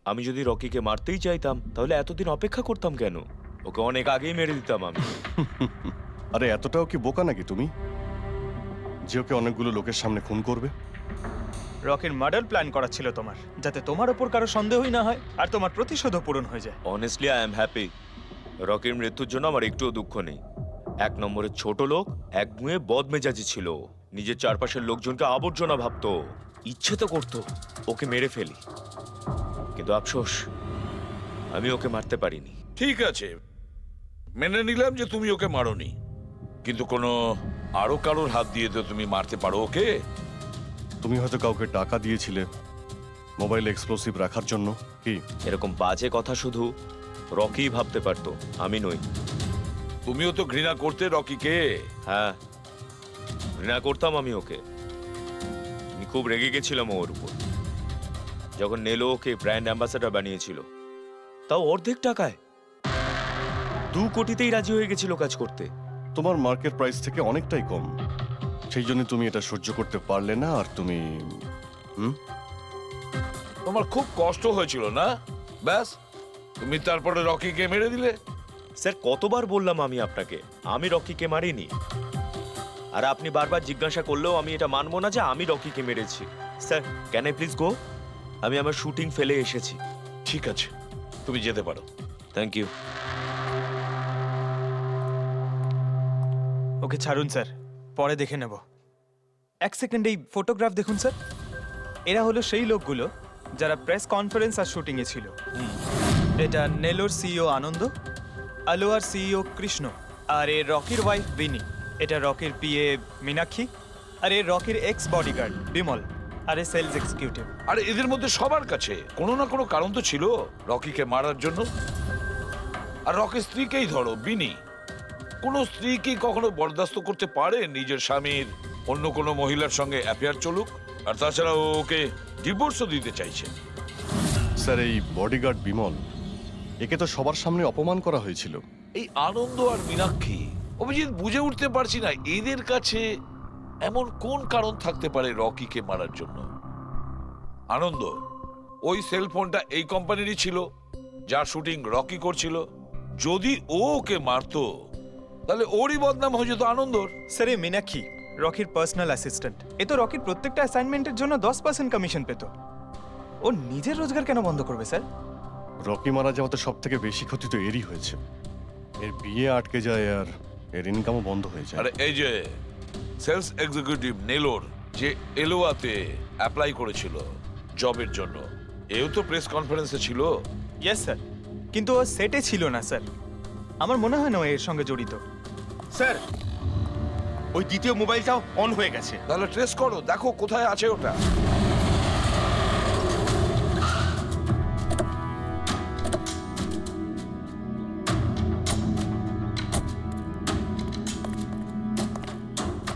আমি যদি রকিকে মারতেই চাইতাম তাহলে এতদিন অপেক্ষা করতাম কেন? ওকে অনেক আগেই মেরে দিতাম আমি। আরে এতটাও কি বোকা নাকি তুমি যে ওকে অনেকগুলো লোকের সামনে খুন করবে? রকির মার্ডার প্ল্যান করা ছিল তোমার, যাতে তোমার ওপর কারো সন্দেহই না হয় আর তোমার প্রতিশোধও পূরণ হয়ে যায়। Honestly I am happy. রকির মৃত্যুর জন্য আমার একটুও দুঃখ নেই। এক নম্বরের ছোট লোক, একগুঁয়ে বদমেজাজি ছিল, নিজের চারপাশের লোকজনকে আবর্জনা ভাবতো, ইচ্ছে তো করতো ওকে মেরে ফেলি, কিন্তু আফসোস আমি ওকে মারতে পারিনি। ঠিক আছে, মেনে নিলাম যে তুমি ওকে মারোনি, কিন্তু কোনো আরো কারোর হাত দিয়ে তো তুমি মারতে পারো ওকে। তুমি হয়তো কাউকে টাকা দিয়েছিলে মোবাইল এক্সপ্লোসিভ রাখার জন্য। কি এরকম বাজে কথা শুধু রকি ভাবতে পারতো, আমি নই। তুমিও তো ঘৃণা করতে রকিকে। হ্যাঁ, ঘৃণা করতাম আমি ওকে। আমি খুব রেগে গেছিলাম ওর উপর যখন নেলো ওকে ব্র্যান্ড অ্যাম্বাসেডর বানিয়েছিল, তাও অর্ধেক টাকায়। 2 কোটিতেই রাজি হয়ে গেছিল কাজ করতে। তোমার মার্কেট প্রাইস থেকে অনেকটাই কম, সেই জন্য তুমি এটা সহ্য করতে পারলে না। আর তুমি তোমার খুব কষ্ট হয়েছিল না? ব্যাস, তুমি তারপরে রকিকে মেরে দিলে। স্যার, কতবার বললাম আমি আপনাকে আমি রকিকে মারিনি, আর আপনি বারবার জিজ্ঞাসা করলেও আমি এটা মানবো না যে আমি রকিকে মেরেছি। Sir, can I please go? আমি আমার শুটিং ফেলে এসেছি। ঠিক আছে, তুমি যেতে পারো। Thank you. ওকে ছাড়ুন স্যার, পরে দেখে নেব। 1 সেকেন্ড এই ফটোগ্রাফ দেখুন স্যার। এরা হলো সেই লোকগুলো যারা প্রেস কনফারেন্স আর শুটিংয়ে ছিল। এটা নেলোর সিইও আনন্দ, আলোয়ার সিইও কৃষ্ণ, আর এ রকির ওয়াইফ বিনি। এটা রকির পিএ মীনাক্ষী, আর এ রকির এক্স বডিগার্ড বিমল, আর এ সেলস এক্সিকিউটিভ। আর এদের মধ্যে সবার কাছে কোনো না কোনো কারণ তো ছিল রকিকে মারার জন্য। আর রকির স্ত্রীকেই ধরো, বিনি। কোনো স্ত্রী কি কখনো বরদাস্ত করতে পারে নিজের স্বামীর অন্য কোনো মহিলার সঙ্গে অ্যাফেয়ার চলুক? আর তাছাড়া ওকে ডিভোর্সও দিতে চাইছে। স্যার, এই বডিগার্ড বিমল, একে তো সবার সামনে অপমান করা হয়েছিল। এই আনন্দ আর মীনাক্ষী, অভিজিৎ বুঝে উঠতে পারছি না এদের কাছে এমন কোন কারণ থাকতে পারে রকিকে মারার জন্য। আনন্দ, ওই সেলফোনটা এই কোম্পানিরই ছিল যার শুটিং রকি করছিল। যদি ও ওকে মারতো তাহলে ওরই বদনাম হয়ে যেত আনন্দর। স্যার, এই মীনাক্ষী রকির পার্সোনাল অ্যাসিস্ট্যান্ট। এ তো রকির প্রত্যেকটা অ্যাসাইনমেন্টের জন্য 10% কমিশন পেত। ও নিজের রোজগার কেন বন্ধ করবে স্যার? রকি মারা যাওয়াতে সব থেকে বেশি ক্ষতি তো এরই হয়েছে। এর বিয়ে আটকে যায় আর এর ইনকামও বন্ধ হয়ে যায়। আরে এই যে সেলস এক্সিকিউটিভ নেলোর যে এলোয়াতে অ্যাপ্লাই করেছিল জবের জন্য, এও তো প্রেস কনফারেন্সে ছিল। ইয়েস স্যার, কিন্তু ও সেটে ছিল না স্যার। আমার মনে হয় না ও এর সঙ্গে জড়িত। স্যার, ওই দ্বিতীয় মোবাইলটাও অন হয়ে গেছে। তাহলে ট্রেস করো, দেখো কোথায় আছে ওটা।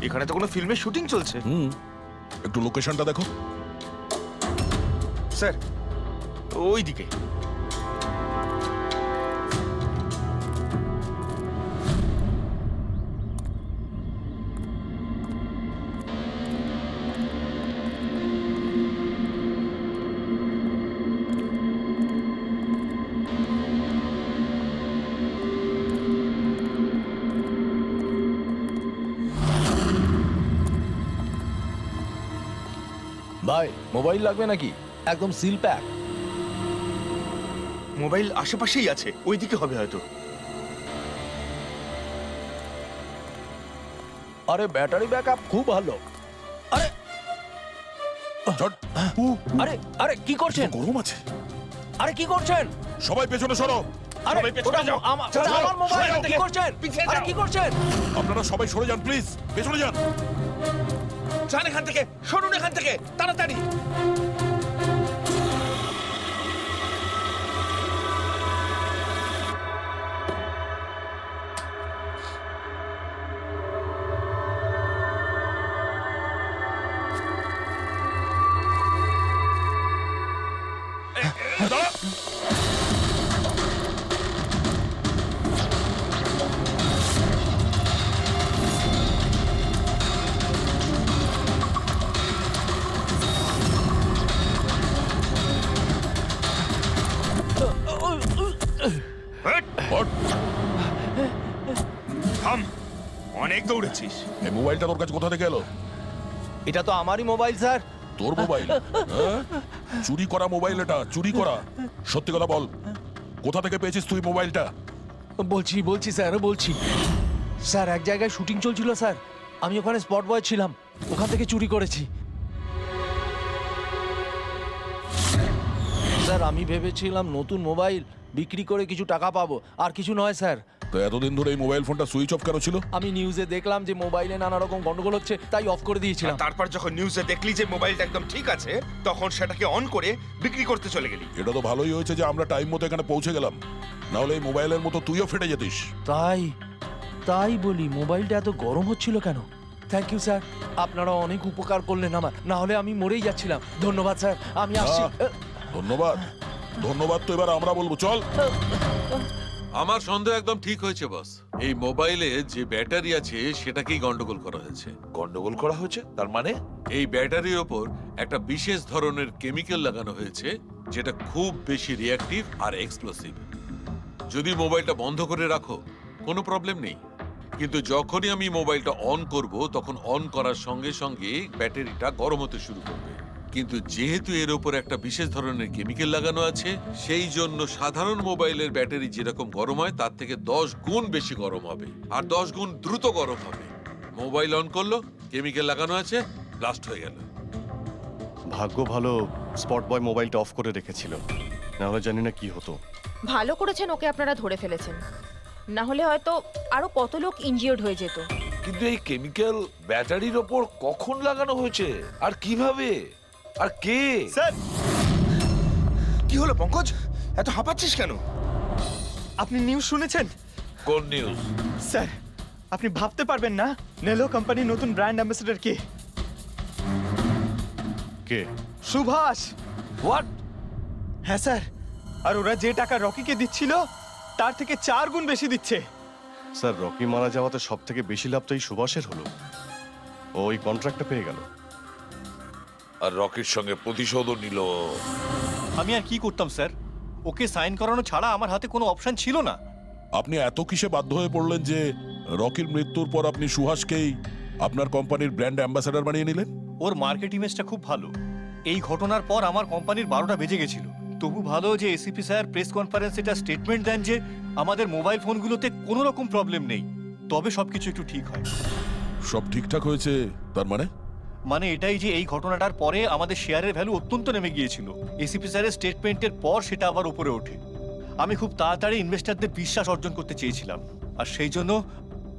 এখানে তো কোনো ফিল্মের শুটিং চলছে। একটু লোকেশনটা দেখো। স্যার, ওই দিকে। ভাই, মোবাইল লাগবে নাকি? একদম সিল প্যাক। মোবাইল আশেপাশেই আছে, ওইদিকে হবে হয়তো। আরে ব্যাটারি ব্যাকআপ খুব ভালো। আরে আরে আরে কি করছেন? গরম আছে। আরে কি করছেন? সবাই পেছনে সরো। আরে ওটা আমার মোবাইল, কি করছেন? আরে কি করছেন? আপনারা সবাই সরে যান প্লিজ, পেছনে যান। যান এখান থেকে, সরুন এখান থেকে তাড়াতাড়ি। থাম, অনেক দৌড়েছিস। এই মোবাইলটা তোর কাছে কোথা থেকে এলো? এটা তো আমারই মোবাইল স্যার। তোর মোবাইল? হ্যাঁ? চুরি করা মোবাইল এটা, চুরি করা। সত্যি কথা বল, কোথা থেকে পেয়েছিস তুই মোবাইলটা? বলছি স্যার, বলছি স্যার, এক জায়গায় শুটিং চলছিল স্যার, আমি ওখানে স্পট বয় ছিলাম, ওখান থেকে চুরি করেছি স্যার। আমি ভেবেছিলাম নতুন মোবাইল বিক্রি করে কিছু টাকা পাবো, আর কিছু নয় স্যার। তো এতদিন ধরে এই মোবাইল ফোনটা সুইচ অফ কেন ছিল? আমি নিউজে দেখলাম যে মোবাইলে নানা রকম গন্ডগোল হচ্ছে, তাই অফ করে দিয়েছিলাম। তারপর যখন নিউজে দেখলি যে মোবাইলটা একদম ঠিক আছে, তখন সেটাকে অন করে বিক্রি করতে চলে গেলি। এটা তো ভালোই হয়েছে যে আমরা টাইম মতো এখানে পৌঁছে গেলাম, না হলে এই মোবাইলের মতো তুইও ফেটে যেতিস। তাই বলি, মোবাইলটা এত গরম হচ্ছিল কেন? থ্যাংক ইউ স্যার, আপনারা অনেক উপকার করলেন আমার, না হলে আমি মরেই যাচ্ছিলাম। ধন্যবাদ স্যার, আমি আসছি। ধন্যবাদ ধন্যবাদ তো এবার আমরা বলবো, চল। আমার সন্দেহ একদম ঠিক হয়েছে বস। এই মোবাইলে যে ব্যাটারি আছে সেটাকেই গন্ডগোল করা হয়েছে। গন্ডগোল করা হয়েছে তার মানে? এই ব্যাটারির ওপর একটা বিশেষ ধরনের কেমিক্যাল লাগানো হয়েছে যেটা খুব বেশি রিঅ্যাক্টিভ আর এক্সপ্লোসিভ। যদি মোবাইলটা বন্ধ করে রাখো কোনো প্রবলেম নেই, কিন্তু যখনই আমি মোবাইলটা অন করব তখন অন করার সঙ্গে সঙ্গে ব্যাটারিটা গরম হতে শুরু করবে। কিন্তু যেহেতু এর উপর একটা বিশেষ ধরনের কেমিক্যাল লাগানো আছে, সেই জন্য সাধারণ মোবাইলের ব্যাটারি যেরকম গরম হয় তার থেকে 10 গুণ বেশি গরম হবে, আর 10 গুণ দ্রুত গরম হবে। মোবাইল অন করলো, কেমিক্যাল লাগানো আছে, ব্লাস্ট হয়ে গেল। ভাগ্য ভালো স্পট বয় মোবাইলটা অফ করে রেখেছিল, না হলে জানি না কি হতো। ভালো করেছেন ওকে আপনারা ধরে ফেলেছেন, না হলে হয়তো আরো কত লোক ইনজিওর্ড হয়ে যেত। কিন্তু এই কেমিক্যাল ব্যাটারির ওপর কখন লাগানো হয়েছে আর কিভাবে আর কে? স্যার, কি হলো পঙ্কজ, এত হাঁপাচ্ছিস কেন? আপনি নিউজ শুনেছেন? কোন নিউজ? স্যার, আপনি ভাবতে পারবেন না নেলো কোম্পানির নতুন ব্র্যান্ড অ্যাম্বাসেডর কে? কে? সুভাষ। হোয়াট? হ্যাঁ স্যার, আর ওরা যে টাকা রকিকে দিচ্ছিল তার থেকে 4 গুণ বেশি দিচ্ছে। স্যার, রকি মারা যাওয়াতে সব থেকে বেশি লাভ তো এই সুভাষের হলো, ও ওই কন্ট্রাক্টটা পেয়ে গেল। আর রকির সঙ্গে প্রতিশোধও নিল। আমি আর কি করতাম স্যার, ওকে সাইন করানো ছাড়া আমার হাতে কোনো অপশন ছিল না। আপনি এত কিসে বাধ্য হয়ে পড়লেন যে রকির মৃত্যুর পর আপনি সুহাসকেই আপনার কোম্পানির ব্র্যান্ড অ্যাম্বাসেডর বানিয়ে নিলেন? ওর মার্কেট ইমেজটা খুব ভালো। এই ঘটনার পর আমার কোম্পানির 12টা বেজে গেছিল। তবু ভালো যে এসিপি স্যার প্রেস কনফারেন্সে একটা স্টেটমেন্ট দেন যে আমাদের মোবাইল ফোনগুলোতে কোনো রকম প্রবলেম নেই, তবে সবকিছু একটু ঠিক হয়। সব ঠিকঠাক হয়েছে তার মানে? মানে এটাই যে এই ঘটনাটার পরে আমাদের শেয়ারের ভ্যালু অত্যন্ত নেমে গিয়েছিল। এসিপি স্যারের স্টেটমেন্টের পর সেটা আবার উপরে ওঠে। আমি খুব তাড়াতাড়ি ইনভেস্টরদের বিশ্বাস অর্জন করতে চেয়েছিলাম, আর সেই জন্য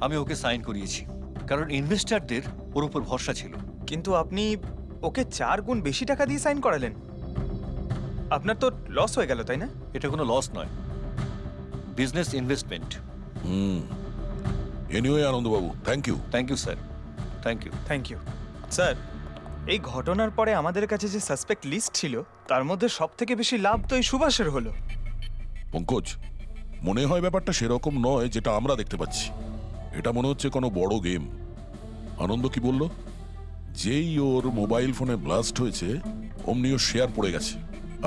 আমি ওকে সাইন করিয়েছি, কারণ ইনভেস্টরদের ওর উপর ভরসা ছিল। কিন্তু আপনি ওকে 4 গুণ বেশি টাকা দিয়ে সাইন করালেন, আপনার তো লস হয়ে গেল, তাই না? এটা কোনো লস নয়, বিজনেস ইনভেস্টমেন্ট। এনিওয়ে আনন্দবাবু, thank you. Thank you sir, thank you. Thank you sir. এই ঘটনার পরে আমাদের কাছে যে সাসপেক্ট লিস্ট ছিল তার মধ্যে সব থেকে বেশি লাভ তো এই সুভাষের হলো। পঙ্কজ, মনে হয় ব্যাপারটা সেরকম নয় যেটা আমরা দেখতে পাচ্ছি। এটা মনে হচ্ছে কোনো বড় গেম। আনন্দ কি বলল? যেই ওর মোবাইল ফোনে ব্লাস্ট হয়েছে অমনি ওর শেয়ার পড়ে গেছে,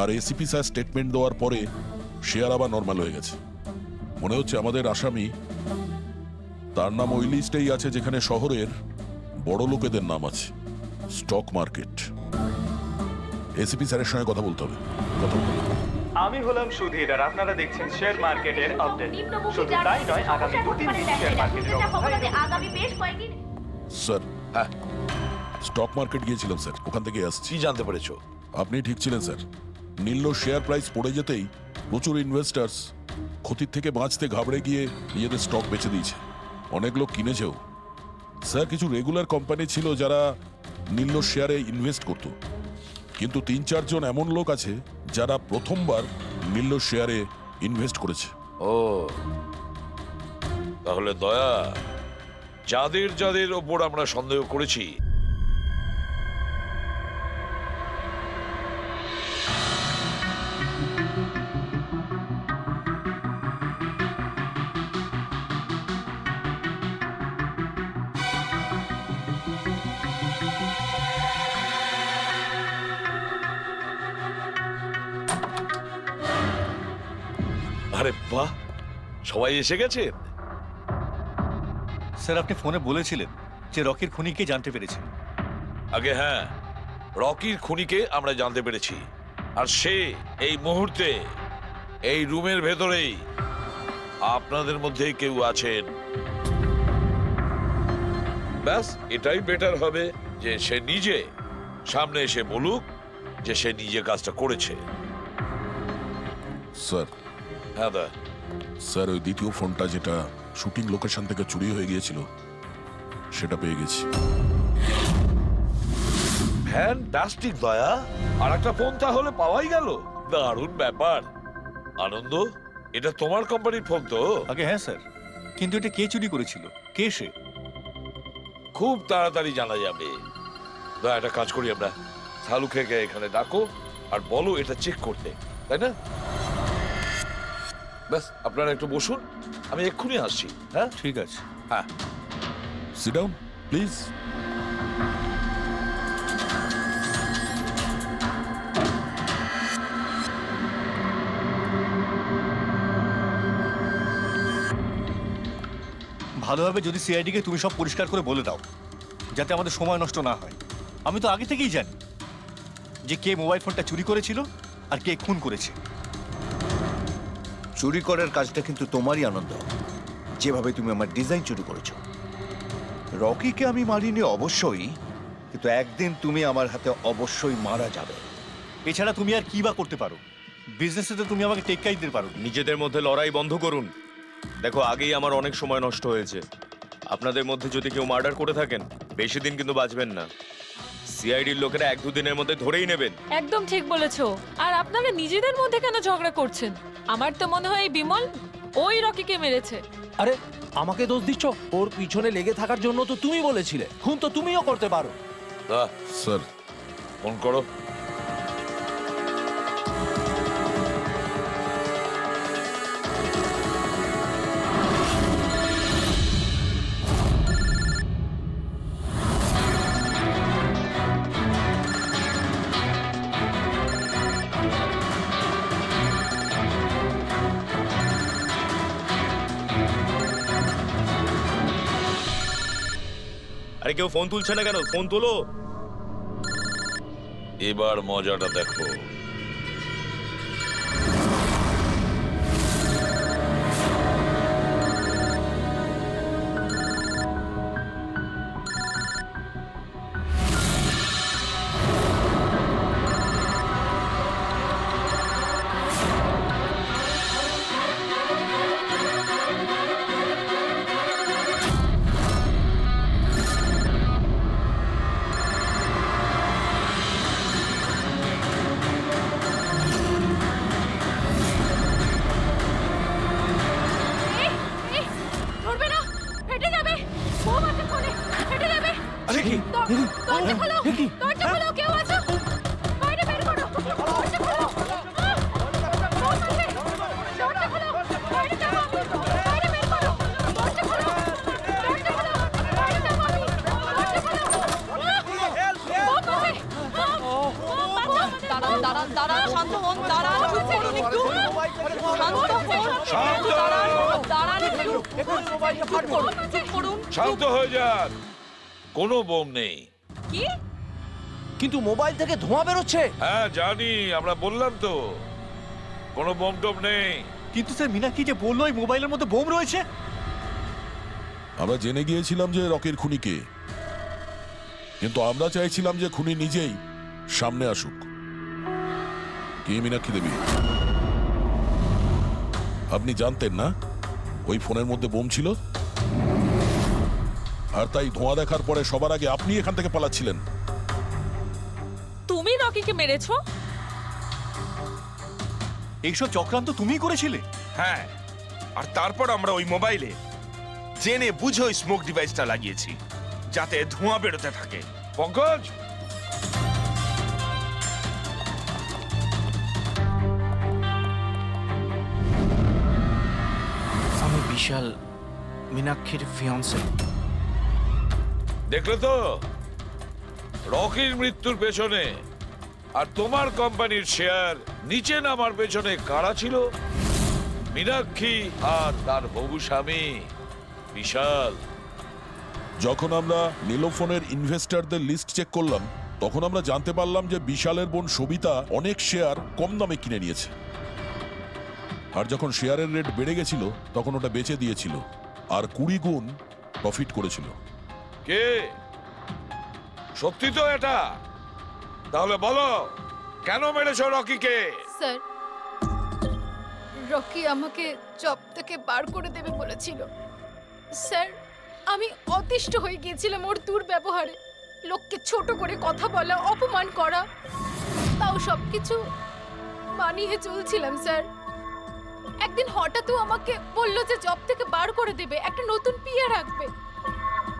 আর এসিপি স্যার স্টেটমেন্ট দেওয়ার পরে শেয়ার আবার নর্মাল হয়ে গেছে। মনে হচ্ছে আমাদের আসামি, তার নাম ওই লিস্টেই আছে যেখানে শহরের বড় লোকেদের নাম আছে, স্টক মার্কেট। এসিপি স্যারের সঙ্গে কথা বলতে হবে। কথা বলতে হবে। আমি হলাম সুধীর, আর আপনারা দেখছেন শেয়ার মার্কেটের আপডেট। শুধু তাই নয়, আগামী 2-3 দিন শেয়ার মার্কেটের আগামী বেশ কয়েকদিন। স্যার, হ্যাঁ, স্টক মার্কেট গিয়েছিলাম স্যার, ওখান থেকে আসছি। কি জানতে পেরেছো? আপনি ঠিক ছিলেন স্যার। নীল শেয়ার প্রাইস পড়ে যেতেই প্রচুর ইনভেস্টার্স ক্ষতির থেকে বাঁচতে ঘাবড়ে গিয়ে নিজেদের স্টক বেচে দিয়েছে। অনেক লোক কিনেছেও। স্যার, কিছু রেগুলার কোম্পানি ছিল যারা নীল্লোর শেয়ারে ইনভেস্ট করত, কিন্তু 3-4 জন এমন লোক আছে যারা প্রথমবার নীল্লোর শেয়ারে ইনভেস্ট করেছে। ও তাহলে দয়া, যাদের যাদের ওপর আমরা সন্দেহ করেছি আরে বাহ, সবাই এসে গেছেন। স্যার আপনি ফোনে বলেছিলেন যে রকির খুনিকে জানতে পেরেছেন। আগে হ্যাঁ, রকির খুনিকে আমরা জানতে পেরেছি, আর সে এই মুহূর্তে এই রুমের ভেতরেই আপনাদের মধ্যে কেউ আছেন। ব্যাস এটাই বেটার হবে যে সে নিজে সামনে এসে বলুক যে সে নিজে কাজটা করেছে। স্যার, হ্যাঁ দা। স্যার ওই দ্বিতীয় ফোনটা যেটা শুটিং লোকেশন থেকে চুরি হয়ে গিয়েছিল সেটা পেয়ে গেছি। ফ্যান্টাস্টিক দয়া, আর একটা ফোন তাহলে পাওয়াই গেল। দারুণ ব্যাপার। আনন্দ, এটা তোমার কোম্পানির ফোন তো? আগে হ্যাঁ স্যার, কিন্তু এটা কে চুরি করেছিল, কে সে? খুব তাড়াতাড়ি জানা যাবে। দয়া, একটা কাজ করি আমরা, শালুকে এখানে ডাকো আর বলো এটা চেক করতে, তাই না? ব্যাস আপনারা একটু বসুন, আমি এক্ষুনি আসছি। হ্যাঁ ঠিক আছে। হ্যাঁ, সিট ডাউন প্লিজ। ভালো হবে যদি সিআইডিকে তুমি সব পরিষ্কার করে বলে দাও, যাতে আমাদের সময় নষ্ট না হয়। আমি তো আগে থেকেই জানি যে কে মোবাইল ফোনটা চুরি করেছিল আর কে খুন করেছে। চুরি করার কাজটা কিন্তু তোমারই, আনন্দ। যেভাবে তুমি আমার ডিজাইন চুরি করেছো। রকিকে আমি মারিনি অবশ্যই, কিন্তু একদিন তুমি আমার হাতে অবশ্যই মারা যাবে। এছাড়া তুমি আর কি বা করতে পারো? বিজনেসে তো তুমি আমাকে টেক্কাই দিতে পারো। নিজেদের মধ্যে লড়াই বন্ধ করুন। দেখো, আগেই আমার অনেক সময় নষ্ট হয়েছে। আপনাদের মধ্যে যদি কেউ মার্ডার করে থাকেন, বেশি দিন কিন্তু বাঁচবেন না। সিআইডির লোকেরা 1-2 দিনের মধ্যে ধরেই নেবেন। একদম ঠিক বলেছো। আর আপনারা নিজেদের মধ্যে কেন ঝগড়া করছেন? আমার তো মনে হয় এই বিমল ওই রকিকে মেরেছে। আরে আমাকে দোষ দিচ্ছ? ওর পিছনে লেগে থাকার জন্য তো তুমি বলেছিলে। খুন তো তুমিও করতে পারো। দা, স্যার ফোন করো। আরে কেউ ফোন তুলছে না কেন? ফোন তোলো। এবার মজাটা দেখো। ধরবে না, ফেটে যাবে। বোম আছে ফোনে, ফেটে যাবে। আরে কি? দরজা খোলো, দরজা খোলো, কেউ আছো? বাইরে বের করো, দরজা খোলো। বোম আছে, দরজা খোলো, বাইরে যাবো আমি। বাইরে বের করো, দরজা খোলো, দরজা খোলো, বাইরে যাবো আমি। দরজা খোলো। বোম আছে। দাঁড়ান, দাঁড়ান, দাঁড়ান, শান্ত হন, দাঁড়ান, চুপ করুন একটু। শান্ত হন, দাঁড়ান একটু। চুপ করুন। শান্ত হয়ে যান, কোনো বোম নেই। কি? কিন্তু মোবাইল থেকে ধোঁয়া বেরোচ্ছে। হ্যাঁ জানি, আমরা বললাম তো কোনো বোম টোম নেই। কিন্তু স্যার মীনাক্ষী যে বললো এই মোবাইলের মধ্যে বোম রয়েছে। আমরা জেনে গিয়েছিলাম যে রকির খুনি কে, কিন্তু আমরা চাইছিলাম যে খুনি নিজেই সামনে আসুক। কি মীনাক্ষী দেবী, আপনি জানতেন না ওই ফোনের মধ্যে বোম ছিল? আর তাই ধোঁয়া দেখার পরে সবার আগে আপনি এখান থেকে পালাচ্ছিলেন। তুমি রকিকে মেরেছো? এইসব চক্রান্ত তুমিই করেছিলে? হ্যাঁ, আর তারপর আমরা ওই মোবাইলে জেনে বুঝে ওই স্মোক ডিভাইসটা লাগিয়েছি যাতে ধোঁয়া বেরোতে থাকে। পঙ্কজ, আমি বিশাল মীনাক্ষীর ফিয়ান্সে। দেখলে তো রকির মৃত্যুর পেছনে আর তোমার কোম্পানির শেয়ার নিচে নামার পেছনে কারা ছিল? মীনাক্ষী আর তার হবু স্বামী বিশাল। যখন আমরা নীলোফোনের ইনভেস্টরদের লিস্ট চেক করলাম তখন আমরা জানতে পারলাম যে বিশালের বোন সবিতা অনেক শেয়ার কম দামে কিনে নিয়েছে, আর যখন শেয়ারের রেট বেড়ে গেছিল তখন ওটা বেচে দিয়েছিল আর 20 গুণ প্রফিট করেছিল। কে? সত্যি তো এটা? তাহলে বলো কেন মেরেছো রকিকে? স্যার, রকি আমাকে জব থেকে বার করে দেবে বলেছিল। স্যার, আমি অতিষ্ঠ হয়ে গিয়েছিলাম ওর দুর্ব্যবহারে, লোককে ছোট করে কথা বলা, অপমান করা, তাও সবকিছু মানিয়ে চলছিলাম স্যার। একদিন হঠাৎ আমাকে বললো যে জব থেকে বার করে দেবে, একটা নতুন পিয়া রাখবে।